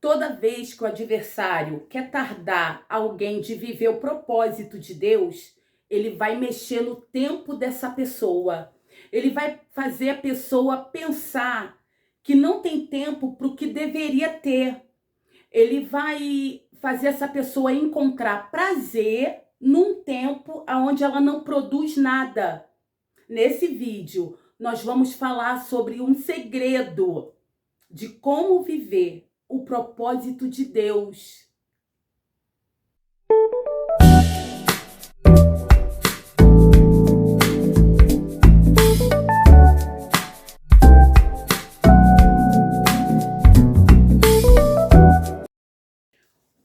Toda vez que o adversário quer tardar alguém de viver o propósito de Deus, ele vai mexer no tempo dessa pessoa. Ele vai fazer a pessoa pensar que não tem tempo para o que deveria ter. Ele vai fazer essa pessoa encontrar prazer num tempo onde ela não produz nada. Nesse vídeo, nós vamos falar sobre um segredo de como viver o propósito de Deus.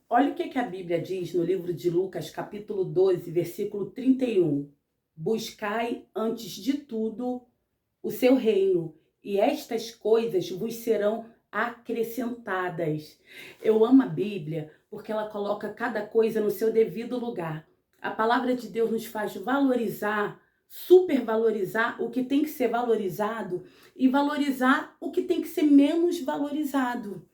Olha o que a Bíblia diz no livro de Lucas, capítulo 12, versículo 31. Buscai antes de tudo o seu reino, e estas coisas vos serão acrescentadas. Eu amo a Bíblia porque ela coloca cada coisa no seu devido lugar. A palavra de Deus nos faz valorizar, supervalorizar o que tem que ser valorizado e valorizar o que tem que ser menos valorizado.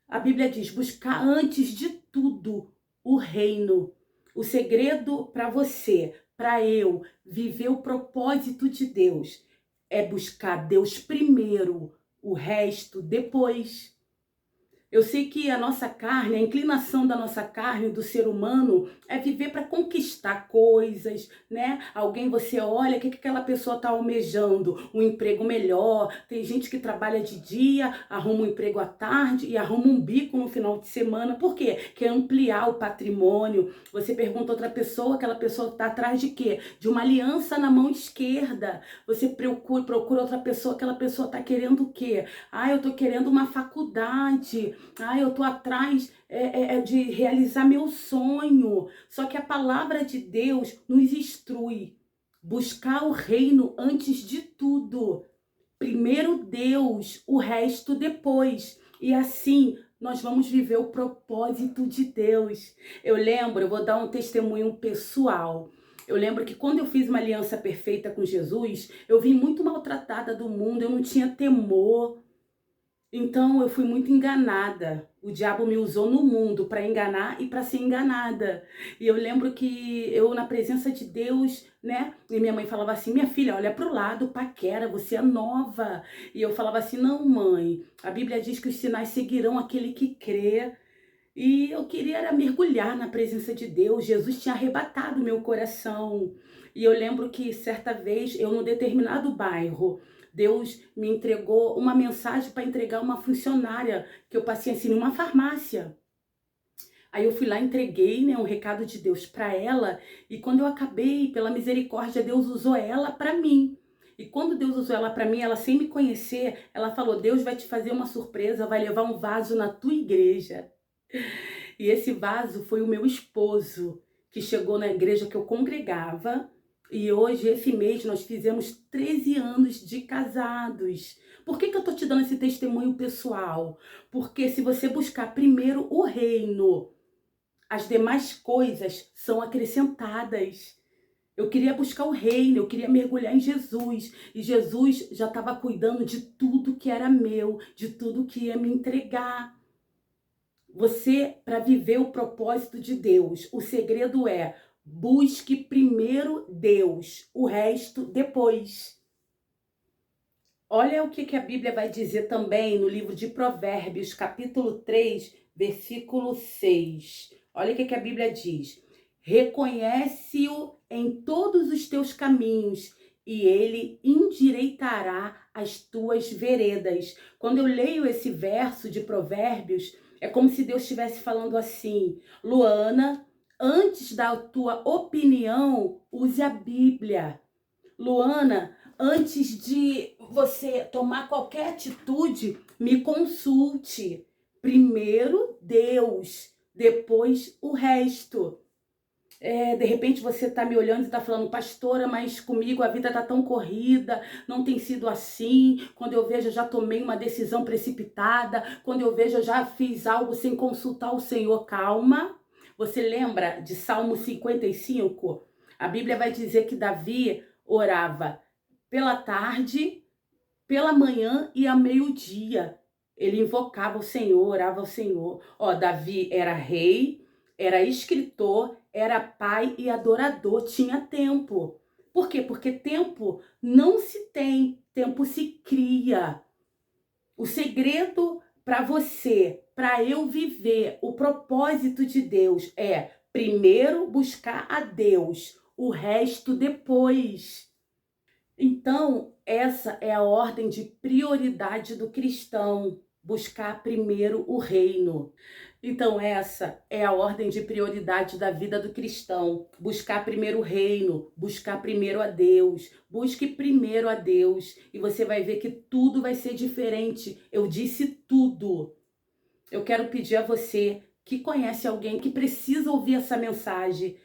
A Bíblia diz: buscar antes de tudo o reino. O segredo para você, para eu, viver o propósito de Deus é buscar Deus primeiro, o resto depois. Eu sei que a nossa carne, a inclinação da nossa carne, do ser humano, é viver para conquistar coisas, né? Alguém você olha, o que aquela pessoa está almejando? Um emprego melhor. Tem gente que trabalha de dia, arruma um emprego à tarde e arruma um bico no final de semana. Por quê? Quer ampliar o patrimônio. Você pergunta a outra pessoa, aquela pessoa está atrás de quê? De uma aliança na mão esquerda. Você procura outra pessoa, aquela pessoa está querendo o quê? Ah, eu estou querendo uma faculdade. Ah, eu tô atrás de realizar meu sonho. Só que a palavra de Deus nos instrui. Buscar o reino antes de tudo. Primeiro Deus, o resto depois. E assim nós vamos viver o propósito de Deus. Eu vou dar um testemunho pessoal. Eu lembro que quando eu fiz uma aliança perfeita com Jesus, eu vim muito maltratada do mundo, eu não tinha temor. Então eu fui muito enganada. O diabo me usou no mundo para enganar e para ser enganada. E eu lembro que eu, na presença de Deus, né? E minha mãe falava assim: minha filha, olha para o lado, paquera, você é nova. E eu falava assim: não, mãe, a Bíblia diz que os sinais seguirão aquele que crê. E eu queria era mergulhar na presença de Deus. Jesus tinha arrebatado meu coração. E eu lembro que certa vez, eu num determinado bairro, Deus me entregou uma mensagem para entregar uma funcionária que eu passei assim numa farmácia. Aí eu fui lá, entreguei, né, um recado de Deus para ela, e quando eu acabei, pela misericórdia, Deus usou ela para mim. E quando Deus usou ela para mim, ela sem me conhecer, ela falou: Deus vai te fazer uma surpresa, vai levar um vaso na tua igreja. E esse vaso foi o meu esposo, que chegou na igreja que eu congregava. E hoje, esse mês, nós fizemos 13 anos de casados. Por que eu tô te dando esse testemunho pessoal? Porque se você buscar primeiro o reino, as demais coisas são acrescentadas. Eu queria buscar o reino, eu queria mergulhar em Jesus. E Jesus já estava cuidando de tudo que era meu, de tudo que ia me entregar. Você, para viver o propósito de Deus, o segredo é: busque primeiro Deus, o resto depois. Olha o que a Bíblia vai dizer também no livro de Provérbios, capítulo 3, versículo 6. Olha o que a Bíblia diz: reconhece-o em todos os teus caminhos e ele endireitará as tuas veredas. Quando eu leio esse verso de Provérbios, é como se Deus estivesse falando assim: Luana, antes da tua opinião, use a Bíblia. Luana, antes de você tomar qualquer atitude, me consulte. Primeiro Deus, depois o resto. De repente você está me olhando e está falando: pastora, mas comigo a vida está tão corrida, não tem sido assim. Quando eu vejo, eu já tomei uma decisão precipitada. Quando eu vejo, eu já fiz algo sem consultar o Senhor. Calma. Você lembra de Salmo 55? A Bíblia vai dizer que Davi orava pela tarde, pela manhã e ao meio-dia. Ele invocava o Senhor, orava ao Senhor. Ó, Davi era rei, era escritor, era pai e adorador, tinha tempo. Por quê? Porque tempo não se tem, tempo se cria. O segredo para você, para eu viver o propósito de Deus é primeiro buscar a Deus, o resto depois. Então, essa é a ordem de prioridade do cristão, buscar primeiro o reino. Então, essa é a ordem de prioridade da vida do cristão, buscar primeiro o reino, buscar primeiro a Deus. Busque primeiro a Deus e você vai ver que tudo vai ser diferente. Eu disse tudo. Eu quero pedir a você que conhece alguém que precisa ouvir essa mensagem.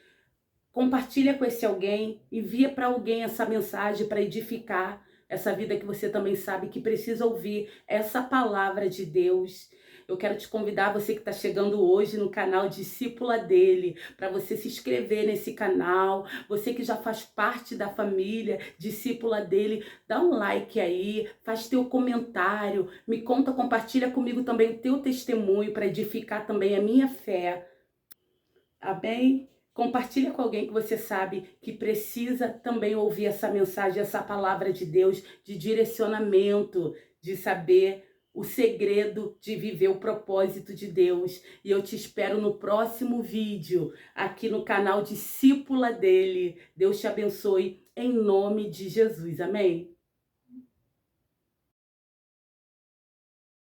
Compartilha com esse alguém, envia para alguém essa mensagem para edificar essa vida que você também sabe que precisa ouvir essa palavra de Deus. Eu quero te convidar, você que está chegando hoje no canal Discípula dele, para você se inscrever nesse canal. Você que já faz parte da família Discípula dele, dá um like aí, faz teu comentário, me conta, compartilha comigo também o teu testemunho para edificar também a minha fé. Amém? Compartilha com alguém que você sabe que precisa também ouvir essa mensagem, essa palavra de Deus, de direcionamento, de saber o segredo de viver o propósito de Deus. E eu te espero no próximo vídeo, aqui no canal Discípula dele. Deus te abençoe em nome de Jesus. Amém?